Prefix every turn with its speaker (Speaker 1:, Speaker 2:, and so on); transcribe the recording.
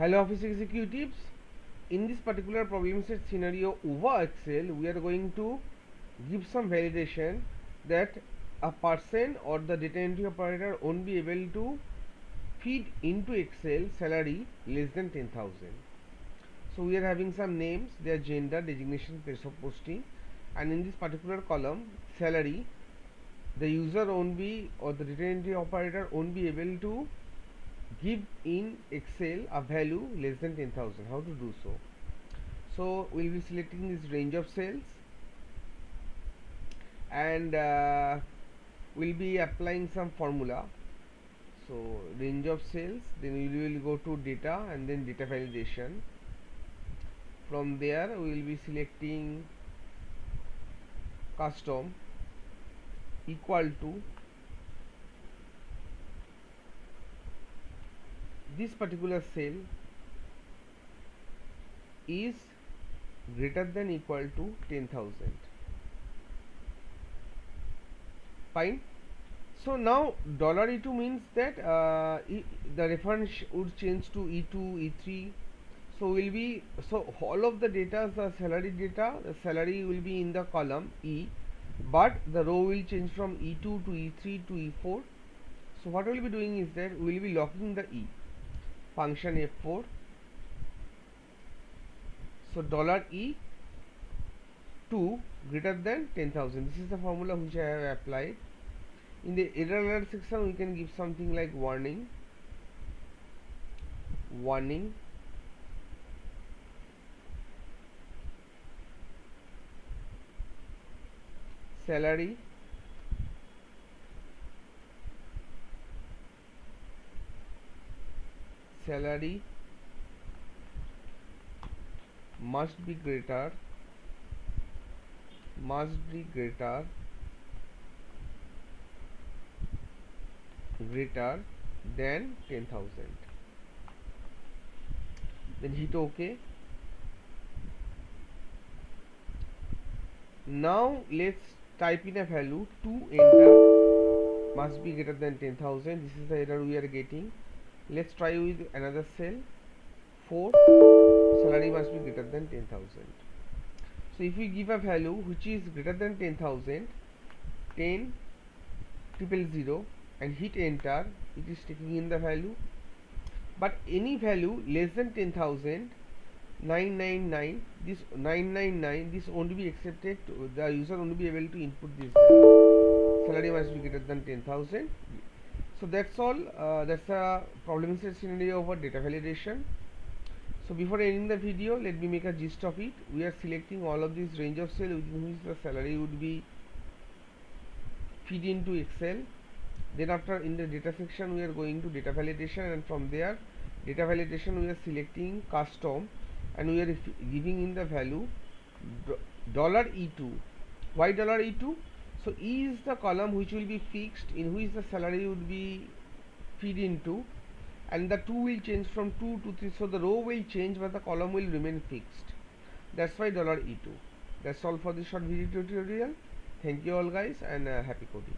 Speaker 1: Hello office executives. In this particular problem set scenario over Excel, we are going to give some validation that a person or the data entry operator won't be able to feed into Excel salary less than 10,000. So we are having some names, their gender, designation, place of posting, and in this particular column salary, the user won't be or the data entry operator won't be able to give in Excel a value less than 10,000. How to do so? So we'll be selecting this range of cells and we'll be applying some formula. So range of cells, then we will go to data and then data validation. From there we will be selecting custom equal to this particular cell is greater than equal to 10,000. Fine. So now $E2 means that the reference would change to E2, E3. So all of the data, the salary data, the salary will be in the column E, but the row will change from E2 to E3 to E4. So what we will be doing is that we will be locking the E function F4. So $E2 greater than 10,000. This is the formula which I have applied. In the error alert section we can give something like warning salary must be greater than 10,000. Then hit OK. Now let's type in a value to enter must be greater than 10,000. This is the error we are getting. Let's try with another cell 4 salary must be greater than 10,000. So if we give a value which is greater than 10,000, 10,000 and hit enter, it is taking in the value. But any value less than 10,000, 999, this 999, this won't be accepted. The user won't be able to input this value. Salary must be greater than 10,000. So that's all. That's a problem set scenario over data validation. So before ending the video, let me make a gist of it. We are selecting all of these range of cell within which the salary would be feed into Excel. Then after in the data section we are going to data validation, and from there data validation we are selecting custom and we are giving in the value $E2. Why $E2? So E is the column which will be fixed, in which the salary would be feed into, and the 2 will change from 2 to 3, so the row will change but the column will remain fixed. That's why $E2. That's all for this short video tutorial. Thank you all guys, and happy coding.